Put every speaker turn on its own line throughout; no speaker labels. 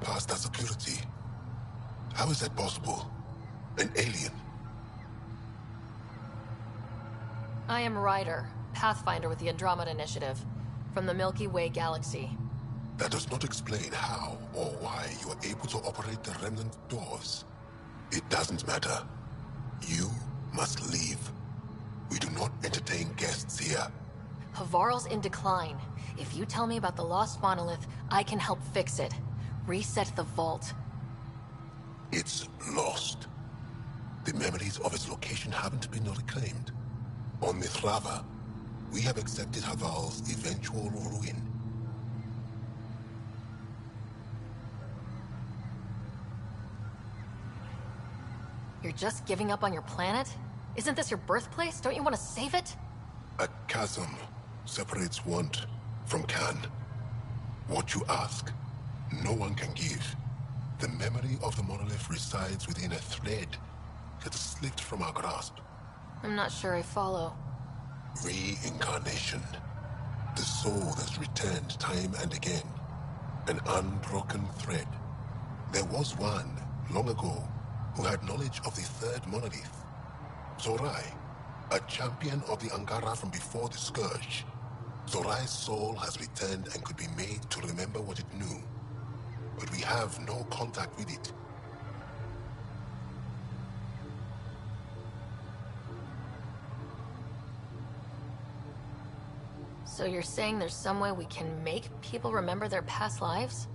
bypassed that security. How is that possible? An alien?
I am Ryder, Pathfinder with the Andromeda Initiative, from the Milky Way galaxy.
That does not explain how or why you are able to operate the remnant doors. It doesn't matter. You must leave. We do not entertain guests here.
Havarl's in decline. If you tell me about the lost monolith, I can help fix it. Reset the vault.
It's lost. The memories of its location haven't been reclaimed. On Mithrava, we have accepted Havarl's eventual ruin.
You're just giving up on your planet? Isn't this your birthplace? Don't you want to save it?
A chasm separates want from can. What you ask, no one can give. The memory of the monolith resides within a thread that slipped from our grasp.
I'm not sure I follow.
Reincarnation. The soul that's returned time and again. An unbroken thread. There was one, long ago, who had knowledge of the third monolith. Zorai, a champion of the Angara from before the Scourge. Zorai's soul has returned and could be made to remember what it knew. But we have no contact with it.
So you're saying there's some way we can make people remember their past lives?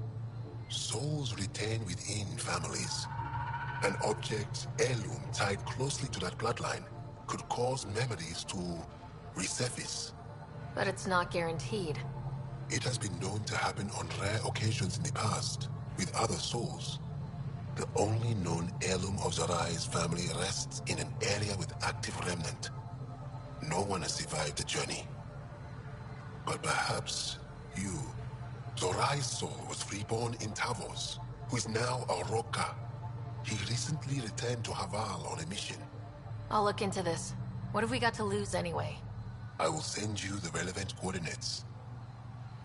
Souls retain within families. An object, heirloom, tied closely to that bloodline could cause memories to resurface.
But it's not guaranteed.
It has been known to happen on rare occasions in the past, with other souls. The only known heirloom of Zorai's family rests in an area with active remnant. No one has survived the journey. But perhaps you. Zorai's soul was reborn in Tavos, who is now a Roka. He recently returned to Havarl on a mission.
I'll look into this. What have we got to lose anyway?
I will send you the relevant coordinates.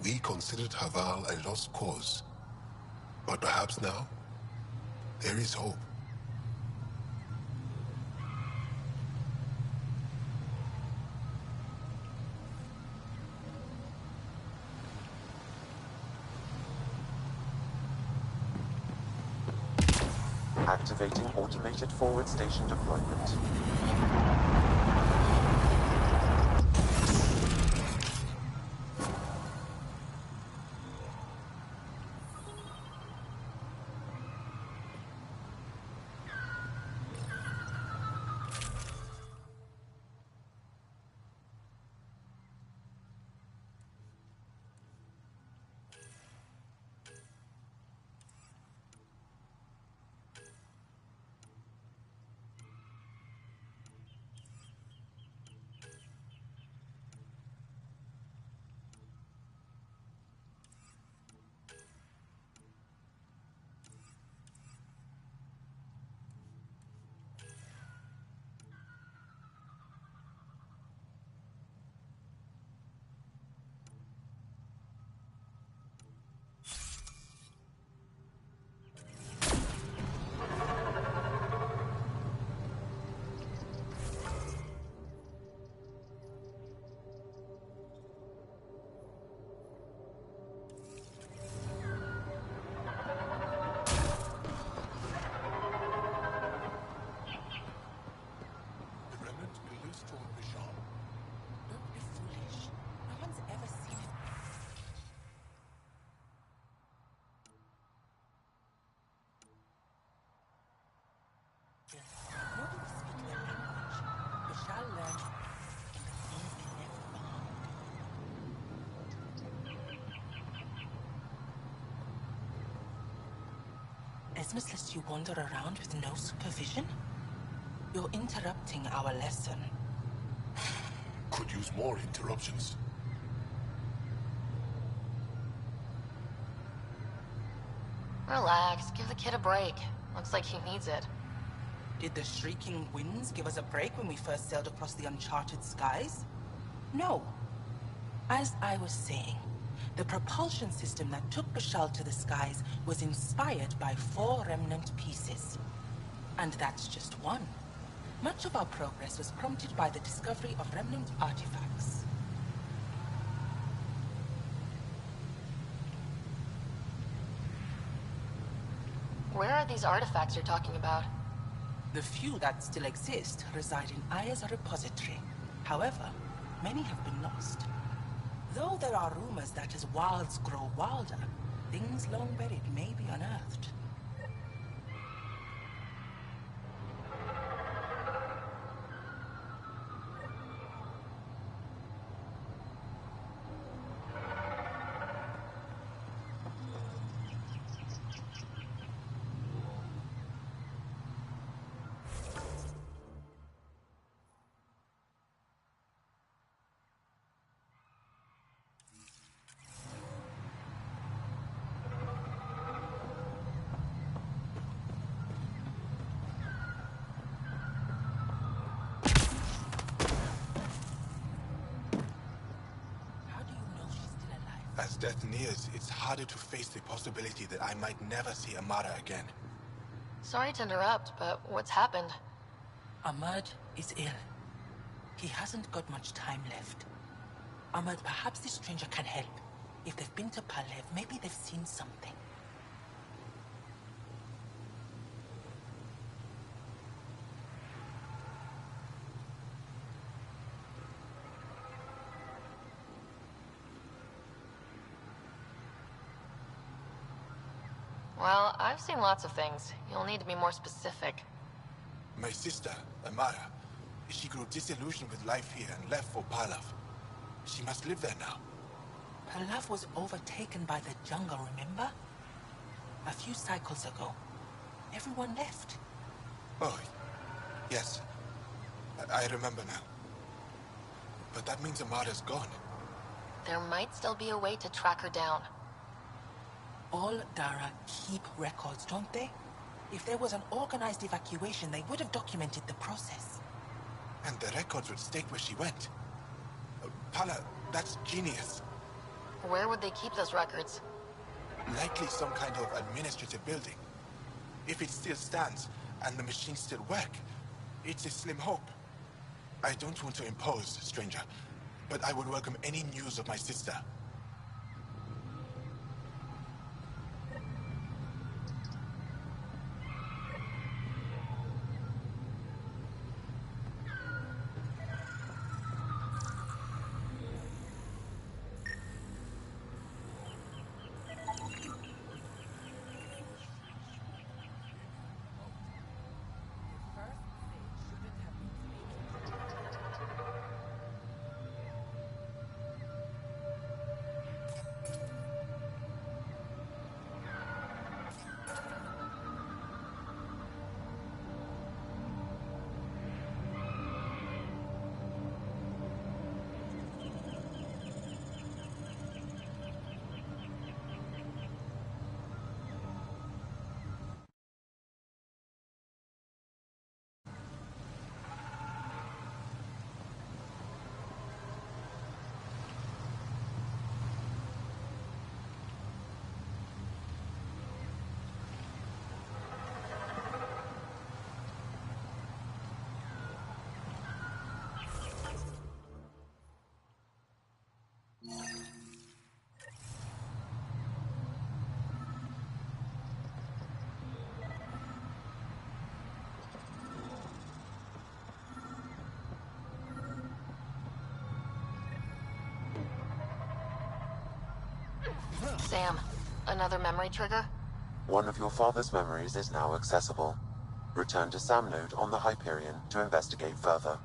We considered Havarl a lost cause. But perhaps now, there is hope.
Activating automated forward station deployment.
Esmus lets you wander around with no supervision? You're interrupting our lesson.
Could use more interruptions.
Relax, give the kid a break. Looks like he needs it.
Did the shrieking winds give us a break when we first sailed across the uncharted skies? No. As I was saying, The propulsion system that took Bashal to the skies was inspired by 4 remnant pieces. And that's just one. Much of our progress was prompted by the discovery of remnant artifacts.
Where are these artifacts you're talking about?
The few that still exist reside in Aya's repository. However, many have been lost. Though there are rumors that as wilds grow wilder, things long buried may be unearthed.
As death nears, it's harder to face the possibility that I might never see Amara again.
Sorry to interrupt, but what's happened?
Ahmad is ill. He hasn't got much time left. Ahmad, perhaps this stranger can help. If they've been to Palev, maybe they've seen something.
Well, I've seen lots of things. You'll need to be more specific.
My sister, Amara, she grew disillusioned with life here and left for Palav. She must live there now.
Palev was overtaken by the jungle, remember? A few cycles ago. Everyone left.
Oh, yes. I remember now. But that means Amara's gone.
There might still be a way to track her down.
All Dara keep records, don't they? If there was an organized evacuation, they would have documented the process.
And the records would state where she went. Pala, that's genius.
Where would they keep those records?
Likely some kind of administrative building. If it still stands, and the machines still work, it's a slim hope. I don't want to impose, stranger, but I would welcome any news of my sister.
Sam, another memory trigger?
One of your father's memories is now accessible. Return to Sam Node on the Hyperion to investigate further.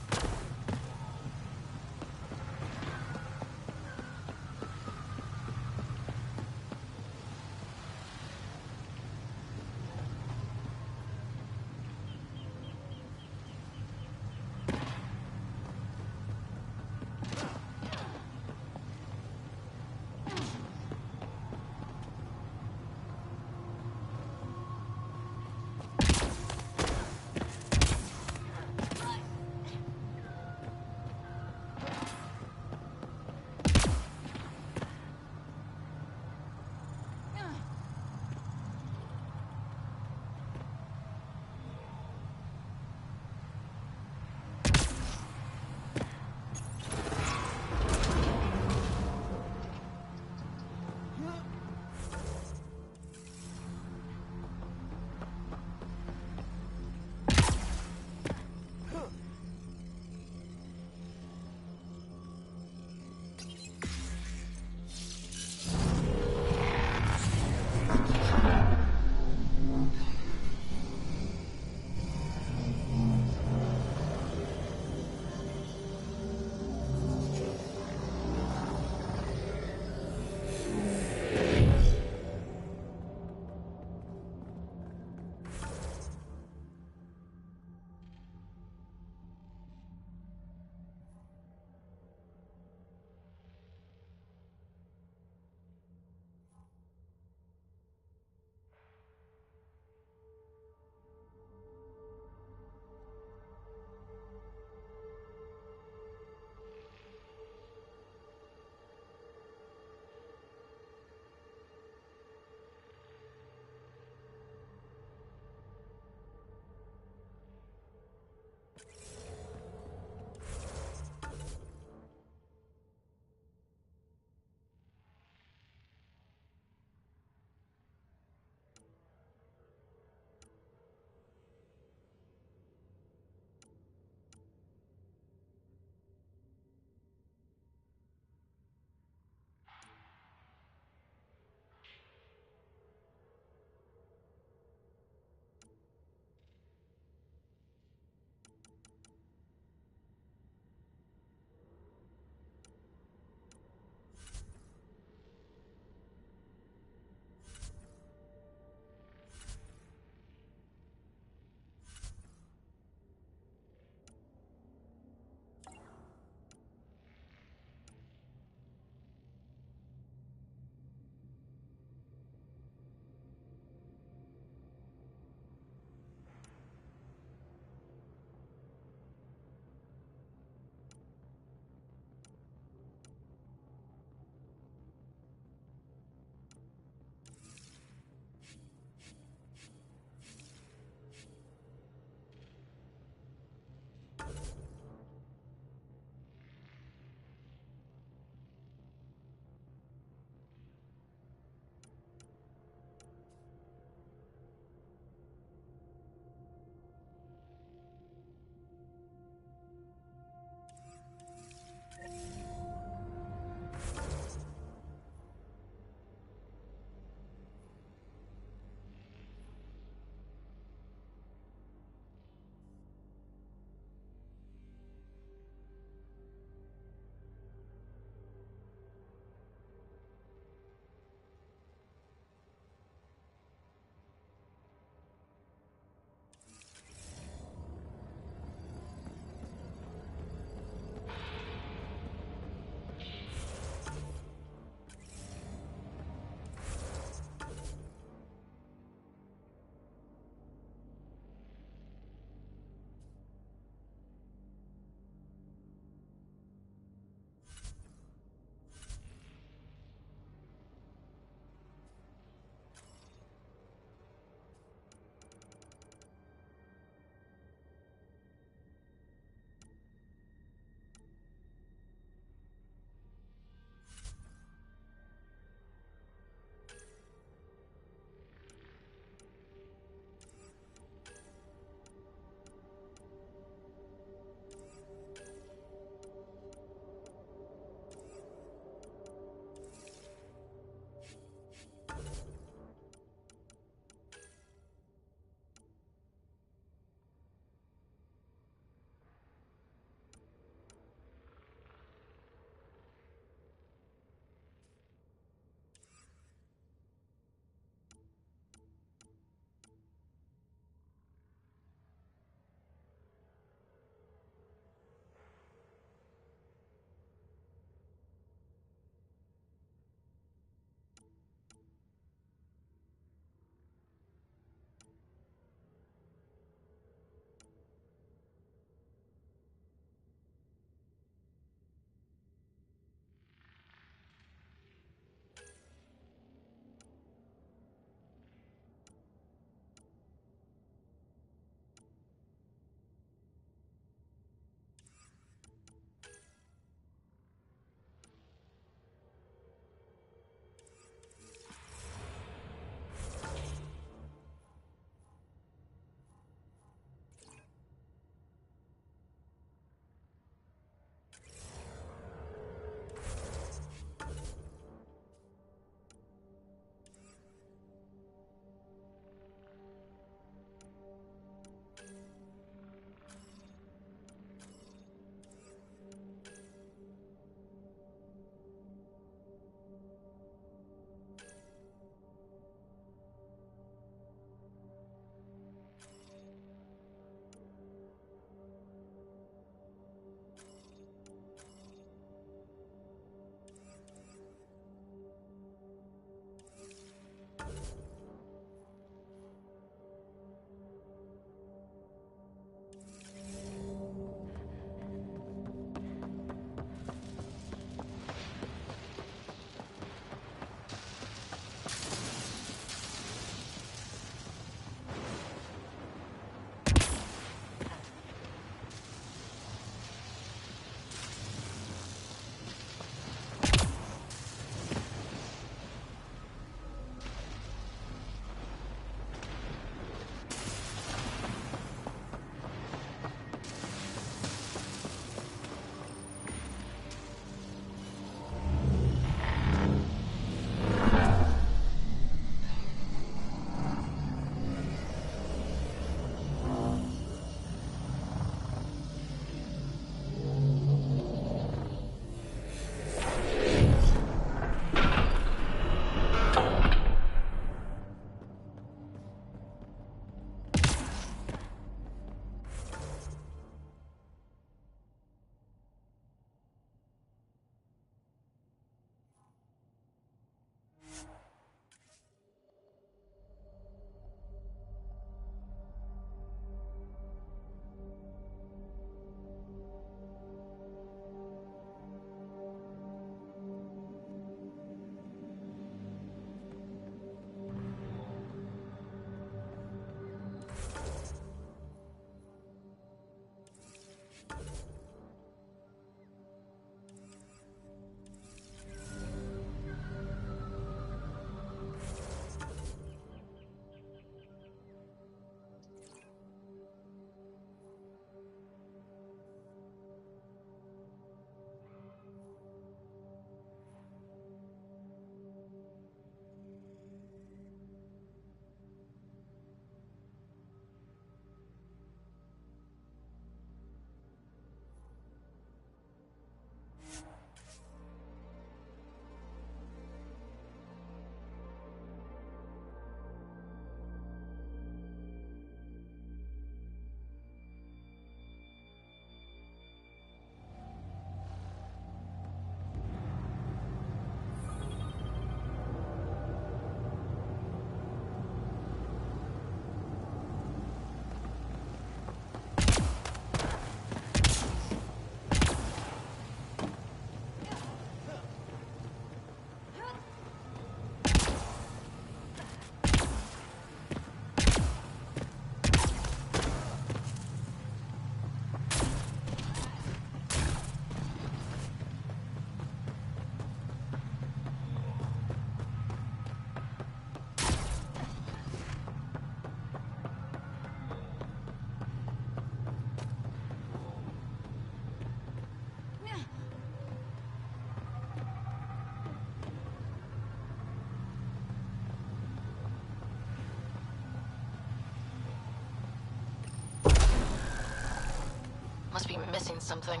missing something.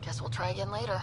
Guess we'll try again later.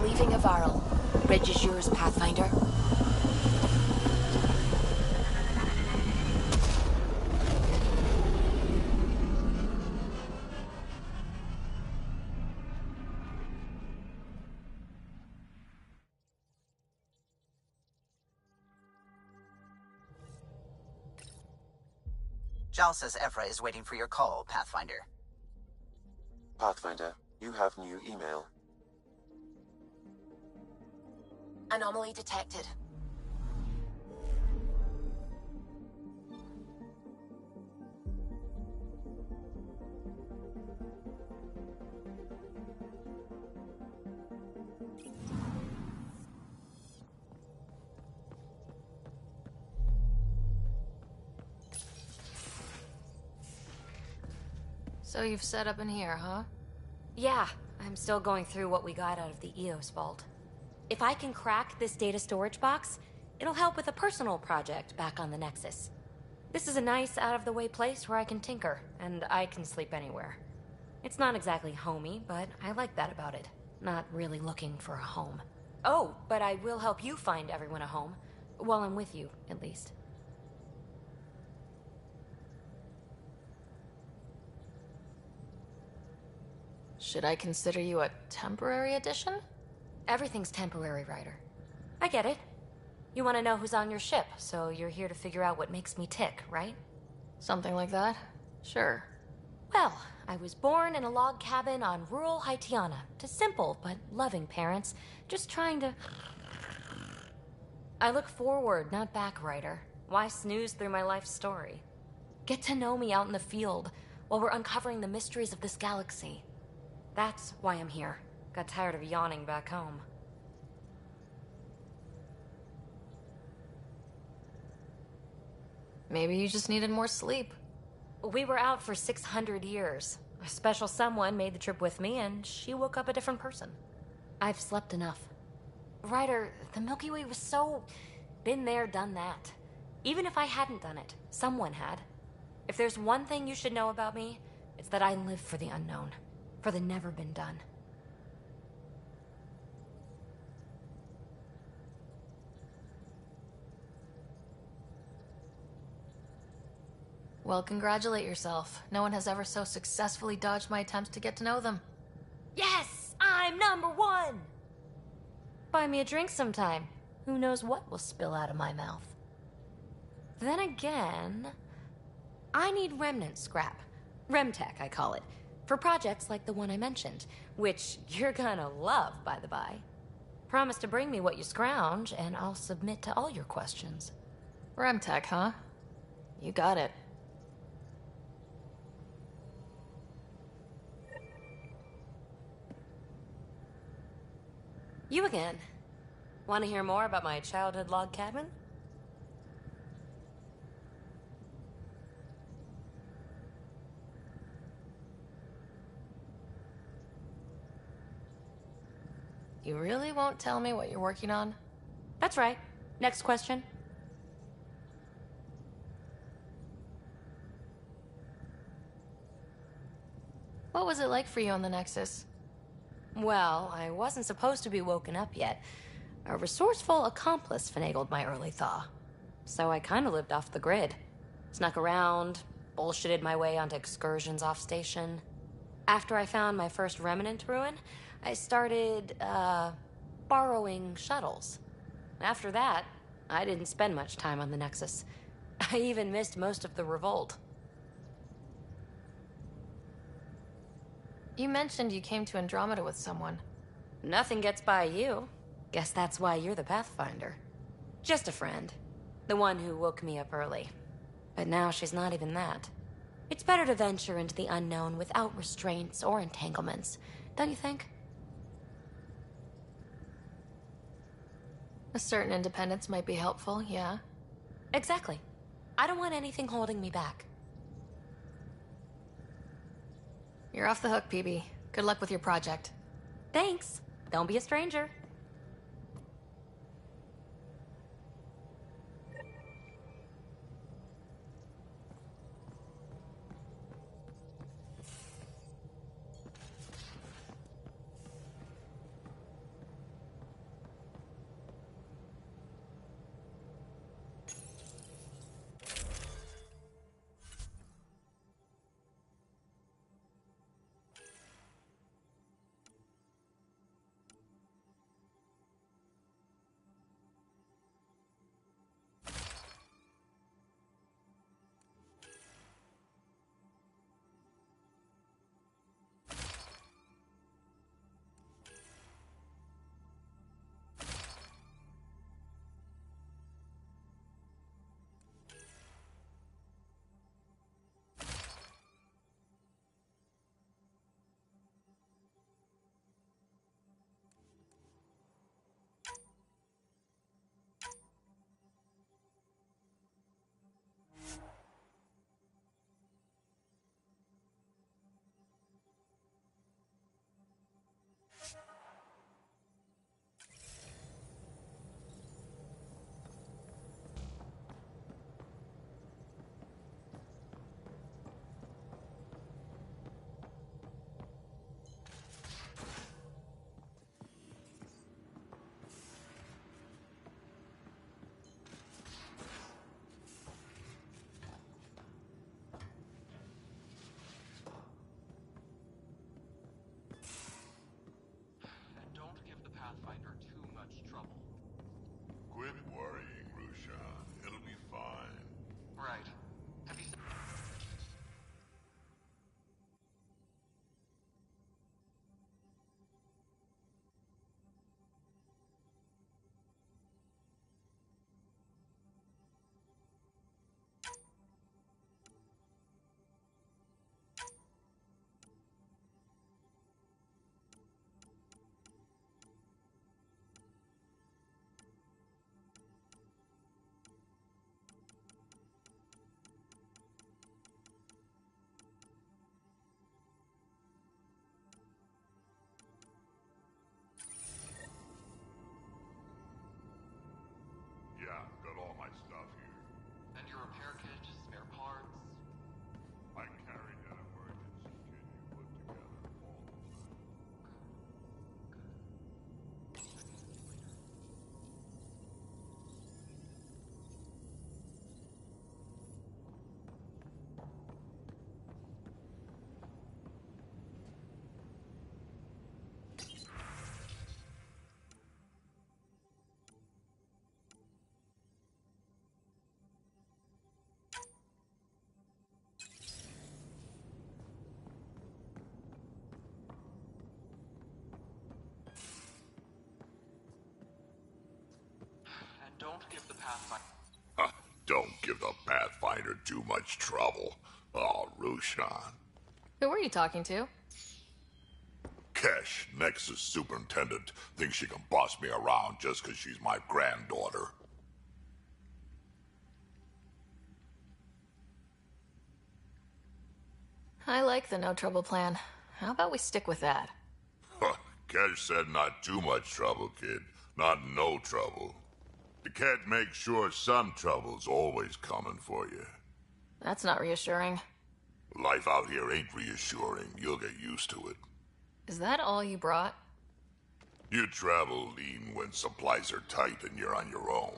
Leaving a Varl. Bridge is yours, Pathfinder.
Jal says Evra is waiting for your call, Pathfinder.
Pathfinder, you have new email.
Anomaly detected. So you've set up in here, huh?
Yeah, I'm still going through what we got out of the EOS vault. If I can crack this data storage box, it'll help with a personal project back on the Nexus. This is a nice, out-of-the-way place where I can tinker, and I can sleep anywhere. It's not exactly homey, but I like that about it. Not really looking for a home. Oh, but I will help you find everyone a home. While I'm with you, at least.
Should I consider you a temporary addition?
Everything's temporary, Ryder. I get it. You want to know who's on your ship, so you're here to figure out what makes me tick, right?
Something like that? Sure.
Well, I was born in a log cabin on rural Haitiana to simple but loving parents, just trying to... I look forward, not back, Ryder. Why snooze through my life story? Get to know me out in the field while we're uncovering the mysteries of this galaxy. That's why I'm here. Got tired of yawning back home.
Maybe you just needed more sleep.
We were out for 600 years. A special someone made the trip with me, and she woke up a different person. I've slept enough. Ryder, the Milky Way was so... been there, done that. Even if I hadn't done it, someone had. If there's one thing you should know about me, it's that I live for the unknown. For the never been done.
Well, congratulate yourself. No one has ever so successfully dodged my attempts to get to know them.
Yes! I'm #1! Buy me a drink sometime. Who knows what will spill out of my mouth. Then again... I need remnant scrap. Remtech, I call it. For projects like the one I mentioned. Which you're gonna love, by the by. Promise to bring me what you scrounge, and I'll submit to all your questions.
Remtech, huh? You got it.
You again. Want to hear more about my childhood log cabin?
You really won't tell me what you're working on?
That's right. Next question.
What was it like for you on the Nexus?
Well, I wasn't supposed to be woken up yet. A resourceful accomplice finagled my early thaw. So I kinda lived off the grid. Snuck around, bullshitted my way onto excursions off station. After I found my first remnant ruin, I started, borrowing shuttles. After that, I didn't spend much time on the Nexus. I even missed most of the revolt.
You mentioned you came to Andromeda with someone.
Nothing gets by you. Guess that's why you're the Pathfinder. Just a friend. The one who woke me up early. But now she's not even that. It's better to venture into the unknown without restraints or entanglements, don't you think?
A certain independence might be helpful, yeah.
Exactly. I don't want anything holding me back.
You're off the hook, PB. Good luck with your project.
Thanks. Don't be a stranger.
Pathfinder too much trouble.
Quit worrying, Rushan. It'll be fine.
Right. Have you...
Yeah, got all my stuff here.
And your repair kit, spare parts?
I carried that emergency kit you put together all the time.
And don't give the Pathfinder...
Don't give the Pathfinder too much trouble. Oh, Rushan.
Who were you talking to?
Kesh, Nexus Superintendent, thinks she can boss me around just because she's my granddaughter.
I like the no trouble plan. How about we stick with that?
Kesh said not too much trouble, kid. Not no trouble. The cat makes sure some trouble's always coming for you.
That's not reassuring.
Life out here ain't reassuring. You'll get used to it.
Is that all you brought?
You travel lean when supplies are tight and you're on your own.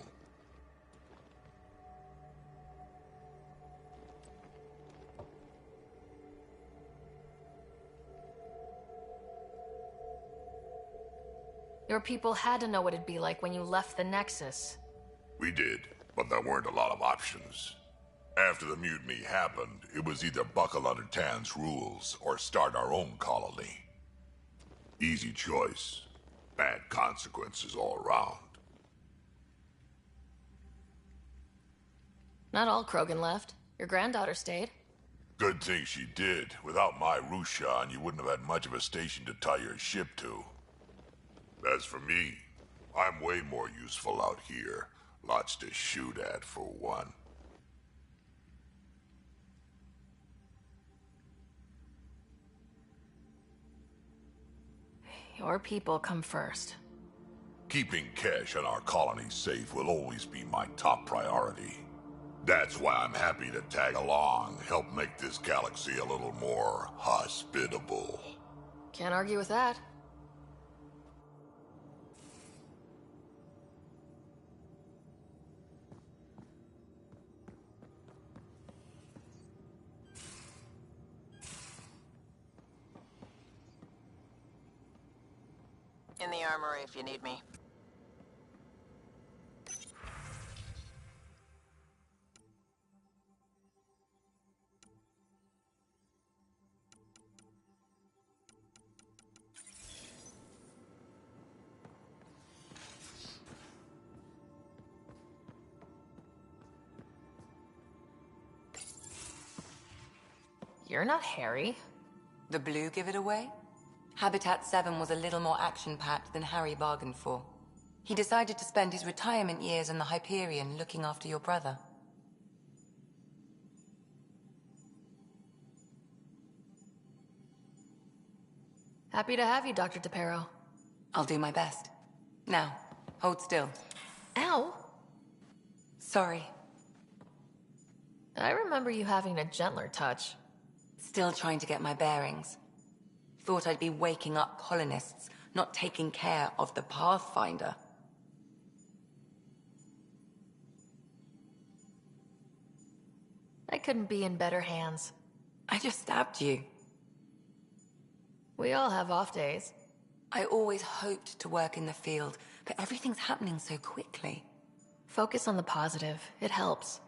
Your people had to know what it'd be like when you left the Nexus.
We did, but there weren't a lot of options. After the mutiny happened, it was either buckle under Tan's rules or start our own colony. Easy choice. Bad consequences all around.
Not all Krogan left. Your granddaughter stayed.
Good thing she did. Without my Rushan, you wouldn't have had much of a station to tie your ship to. As for me, I'm way more useful out here. Lots to shoot at, for one.
Your people come first.
Keeping Kesh and our colony safe will always be my top priority. That's why I'm happy to tag along, help make this galaxy a little more hospitable.
Can't argue with that.
In the armory if you need me.
You're not Harry.
The blue give it away? Habitat 7 was a little more action-packed than Harry bargained for. He decided to spend his retirement years in the Hyperion looking after your brother.
Happy to have you, Dr. DePero.
I'll do my best. Now, hold still.
Ow!
Sorry.
I remember you having a gentler touch.
Still trying to get my bearings. Thought I'd be waking up colonists, not taking care of the Pathfinder.
I couldn't be in better hands.
I just stabbed you.
We all have off days.
I always hoped to work in the field, but everything's happening so quickly.
Focus on the positive. It helps.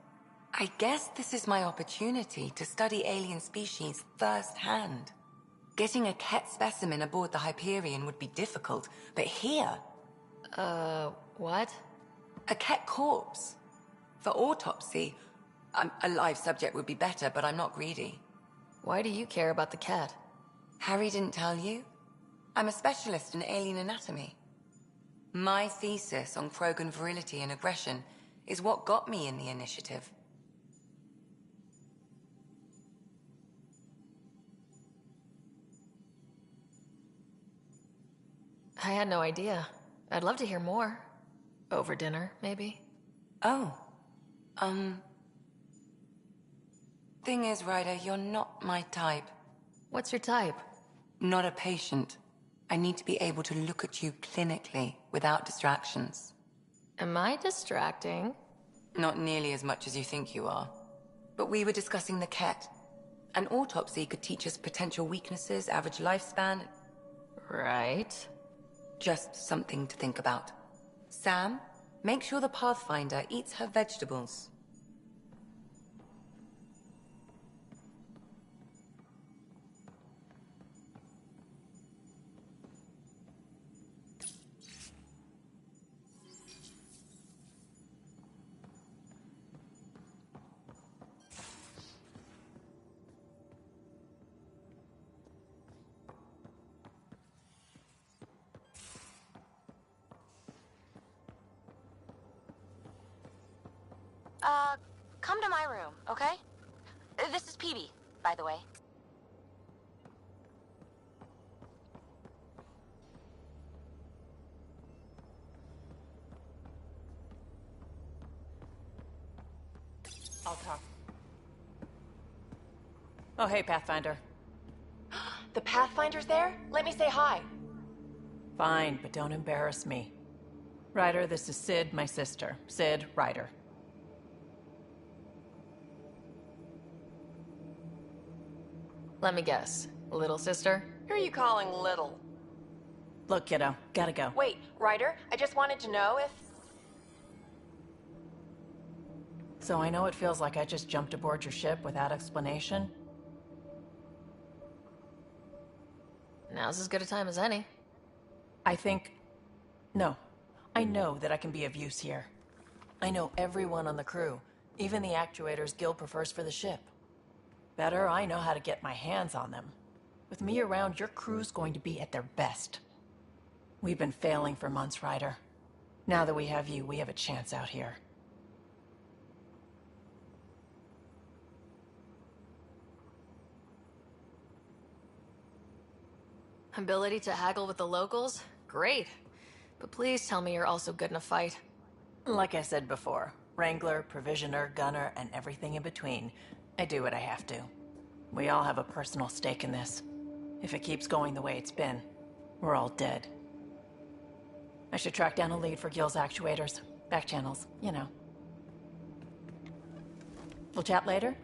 I guess this is my opportunity to study alien species firsthand. Getting a Ket specimen aboard the Hyperion would be difficult, but here...
what?
A Ket corpse. For autopsy, a live subject would be better, but I'm not greedy.
Why do you care about the cat?
Harry didn't tell you? I'm a specialist in alien anatomy. My thesis on Krogan virility and aggression is what got me in the initiative.
I had no idea. I'd love to hear more. Over dinner, maybe?
Oh. Thing is, Ryder, you're not my type.
What's your type?
Not a patient. I need to be able to look at you clinically, without distractions.
Am I distracting?
Not nearly as much as you think you are. But we were discussing the Ket. An autopsy could teach us potential weaknesses, average lifespan...
Right.
Just something to think about. Sam, make sure the Pathfinder eats her vegetables.
Come to my room, okay? This is Peavy, by the way.
Oh, hey, Pathfinder.
The Pathfinder's there? Let me say hi.
Fine, but don't embarrass me. Ryder, this is Sid, my sister. Sid, Ryder.
Let me guess. Little sister?
Who are you calling little?
Look, kiddo, gotta go.
Wait, Ryder, I just wanted to know if...
So I know it feels like I just jumped aboard your ship without explanation.
Now's as good a time as any.
No. I know that I can be of use here. I know everyone on the crew, even the actuators Guild prefers for the ship. Better, I know how to get my hands on them. With me around, your crew's going to be at their best. We've been failing for months, Ryder. Now that we have you, we have a chance out here.
Ability to haggle with the locals? Great. But please tell me you're also good in a fight.
Like I said before, Wrangler, Provisioner, Gunner, and everything in between. I do what I have to. We all have a personal stake in this. If it keeps going the way it's been, we're all dead. I should track down a lead for Gil's actuators. Back channels, you know. We'll chat later?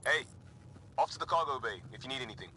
Hey, off to the cargo bay if you need anything.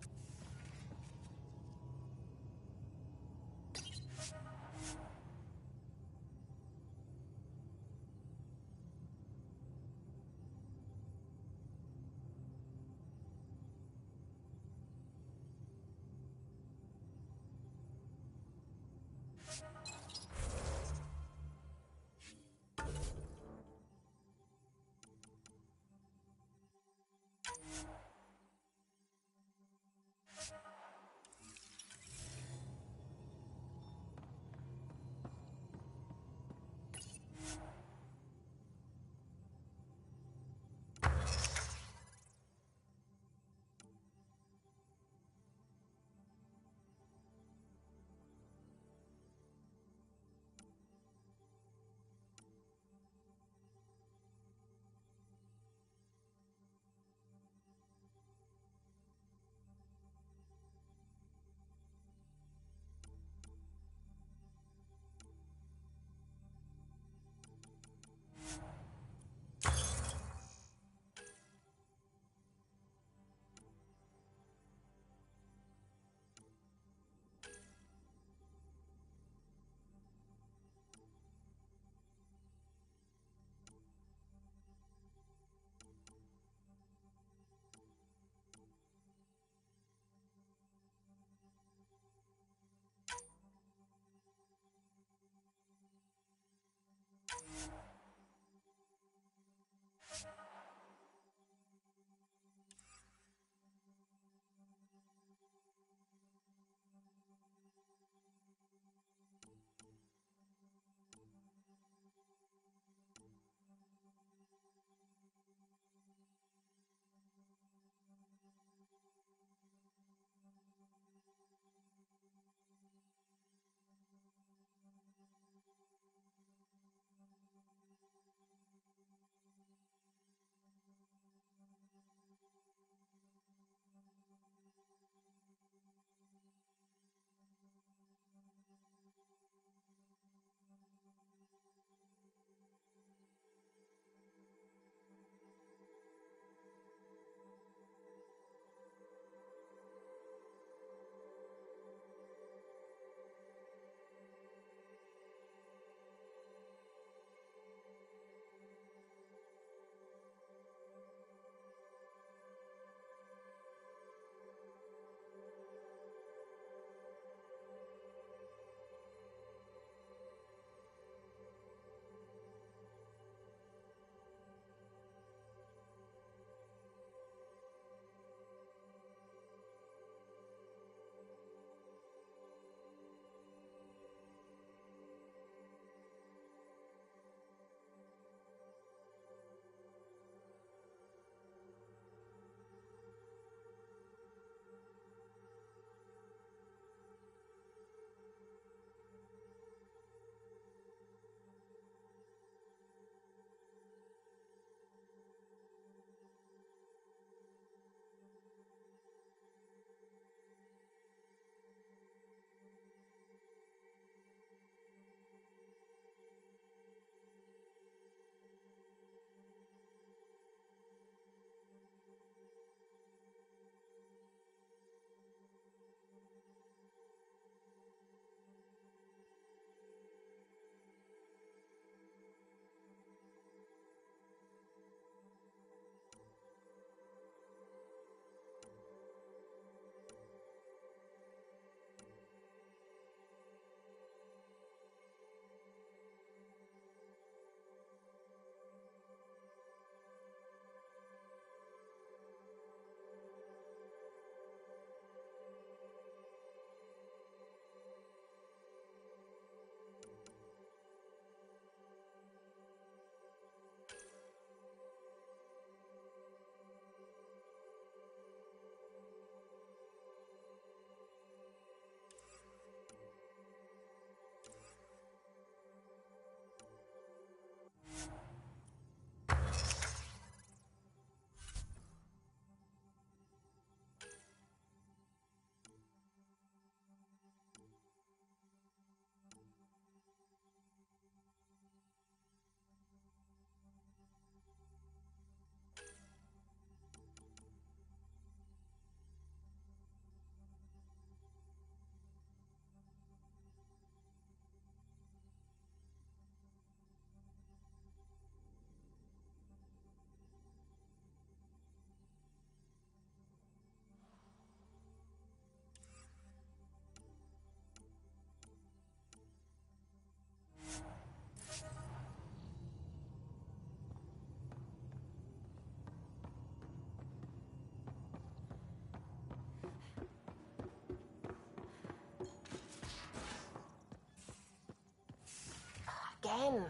10.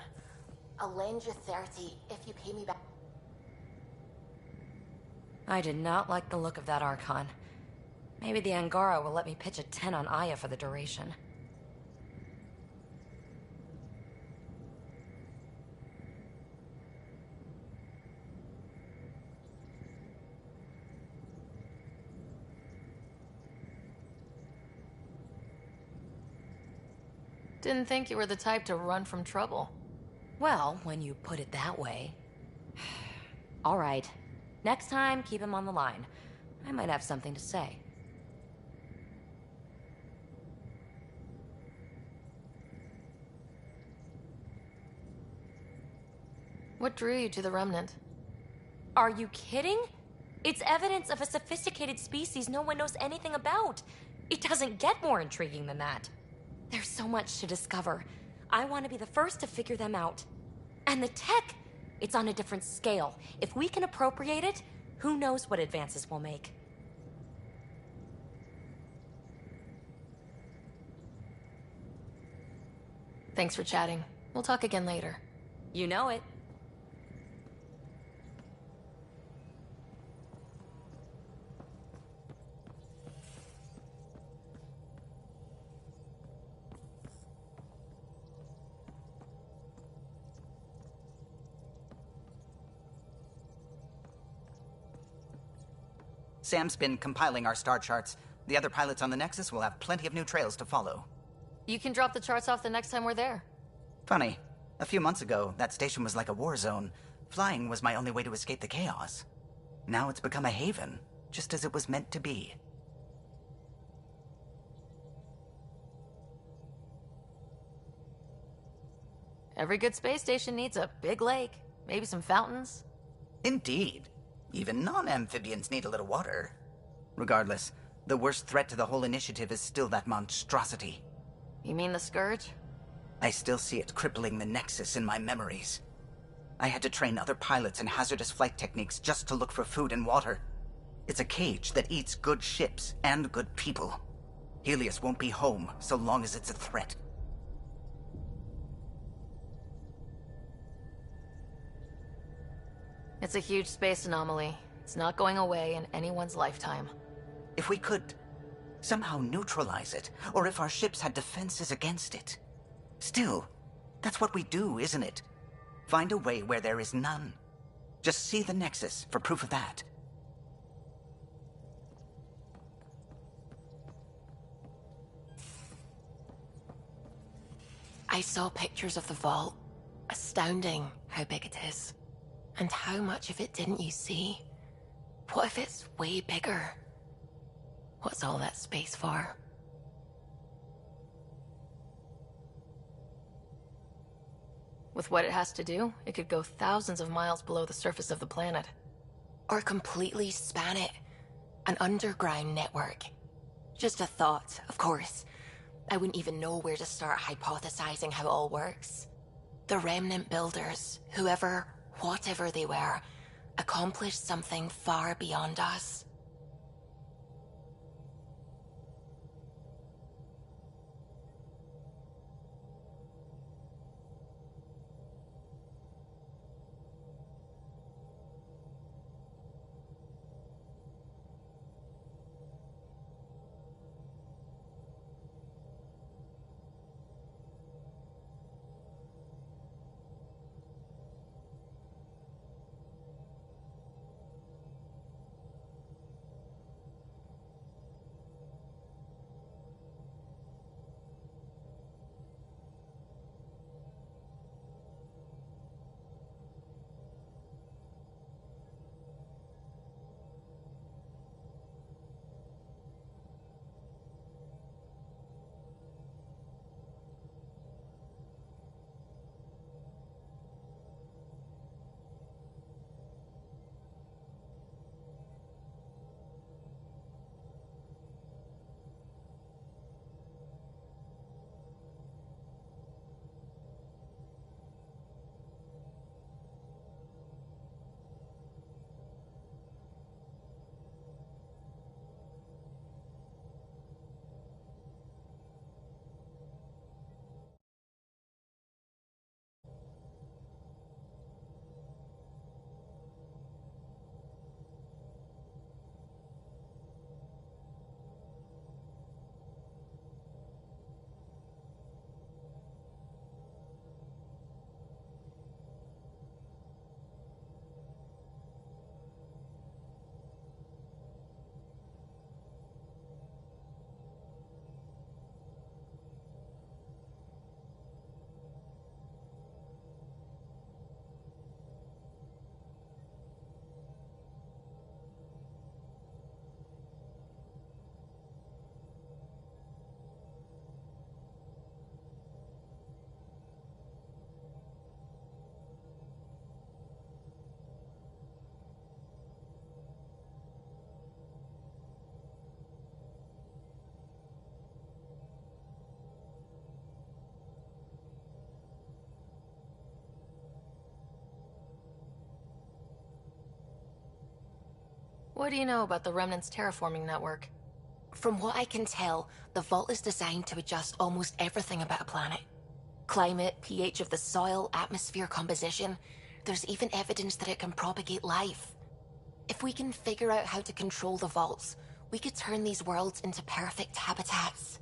I'll lend you 30 if you pay me back.
I did not like the look of that Archon. Maybe the Angara will let me pitch a 10 on Aya for the duration.
Didn't think you were the type to run from trouble.
Well, when you put it that way. All right. Next time, keep him on the line. I might have something to say.
What drew you to the Remnant?
Are you kidding? It's evidence of a sophisticated species no one knows anything about. It doesn't get more intriguing than that. There's so much to discover. I want to be the first to figure them out. And the tech, it's on a different scale. If we can appropriate it, who knows what advances we'll make.
Thanks for chatting. We'll talk again later.
You know it.
Sam's been compiling our star charts. The other pilots on the Nexus will have plenty of new trails to follow.
You can drop the charts off the next time we're there.
Funny. A few months ago, that station was like a war zone. Flying was my only way to escape the chaos. Now it's become a haven, just as it was meant to be.
Every good space station needs a big lake, maybe some fountains.
Indeed. Even non-amphibians need a little water. Regardless, the worst threat to the whole initiative is still that monstrosity.
You mean the Scourge?
I still see it crippling the Nexus in my memories. I had to train other pilots in hazardous flight techniques just to look for food and water. It's a cage that eats good ships and good people. Helios won't be home so long as it's a threat.
It's a huge space anomaly. It's not going away in anyone's lifetime.
If we could somehow neutralize it, or if our ships had defenses against it. Still, that's what we do, isn't it? Find a way where there is none. Just see the Nexus for proof of that.
I saw pictures of the vault. Astounding how big it is. And how much of it didn't you see? What if it's way bigger? What's all that space for? With what it has to do, it could go thousands of miles below the surface of the planet. Or completely span it. An underground network. Just a thought, of course. I wouldn't even know where to start hypothesizing how it all works. The Remnant builders, whoever, whatever they were, accomplished something far beyond us. What do you know about the Remnant's terraforming network?
From what I can tell, the vault is designed to adjust almost everything about a planet. Climate, pH of the soil, atmosphere composition. There's even evidence that it can propagate life. If we can figure out how to control the vaults, we could turn these worlds into perfect habitats.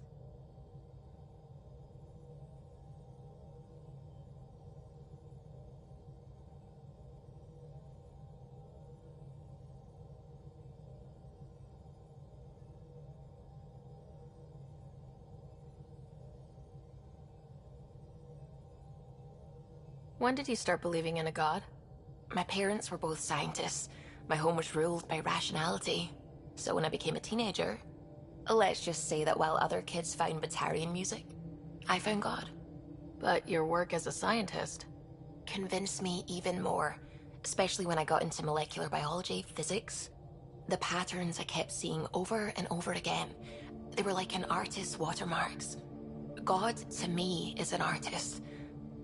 When did you start believing in a god?
My parents were both scientists. My home was ruled by rationality. So when I became a teenager, let's just say that while other kids found Batarian music, I found God.
But your work as a scientist
convinced me even more, especially when I got into molecular biology, physics. The patterns I kept seeing over and over again, they were like an artist's watermarks. God, to me, is an artist,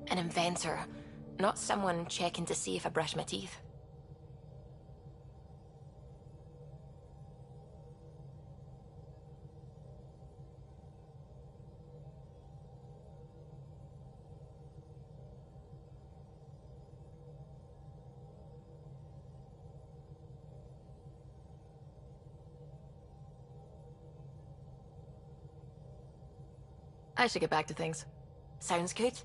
an inventor, not someone checking to see if I brush my teeth.
I should get back to things.
Sounds good.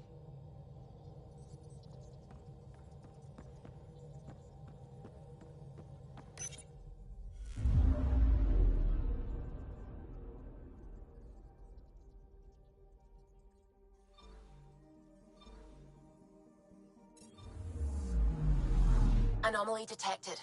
Anomaly detected.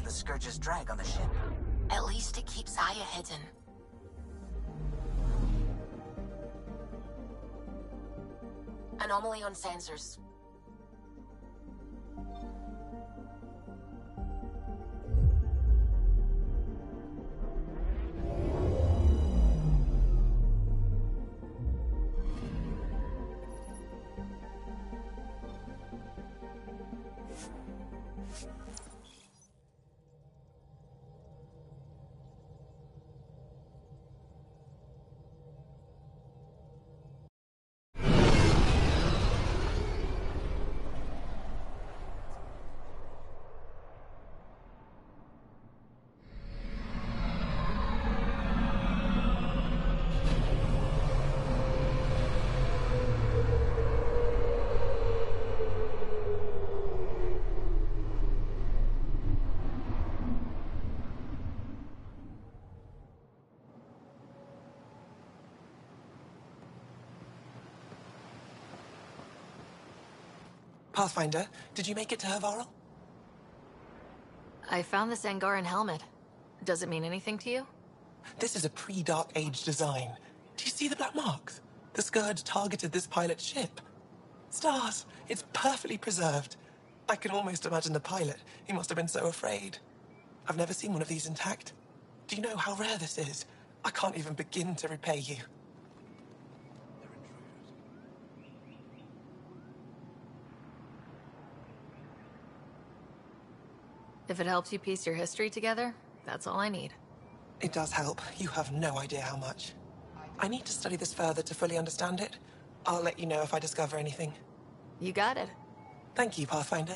Scourge's drag on the ship.
At least it keeps Aya hidden. Anomaly on sensors.
Pathfinder, did you make it to Hervarl?
I found this Angaran helmet. Does it mean anything to you?
This is a pre-Dark Age design. Do you see the black marks? The Scourge targeted this pilot's ship. Stars, it's perfectly preserved. I can almost imagine the pilot. He must have been so afraid. I've never seen one of these intact. Do you know how rare this is? I can't even begin to repay you.
If it helps you piece your history together, that's all I need.
It does help. You have no idea how much. I need to study this further to fully understand it. I'll let you know if I discover anything.
You got it.
Thank you, Pathfinder.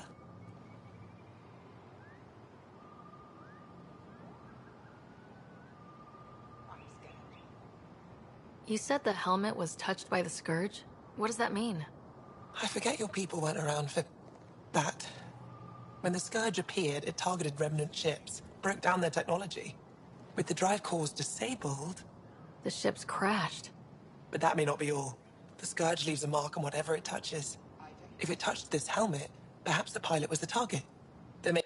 You said the helmet was touched by the Scourge? What does that mean?
I forget your people weren't around for that. When the Scourge appeared, it targeted remnant ships, broke down their technology. With the drive cores disabled...
The ships crashed.
But that may not be all. The Scourge leaves a mark on whatever it touches. If it touched this helmet, perhaps the pilot was the target. There may...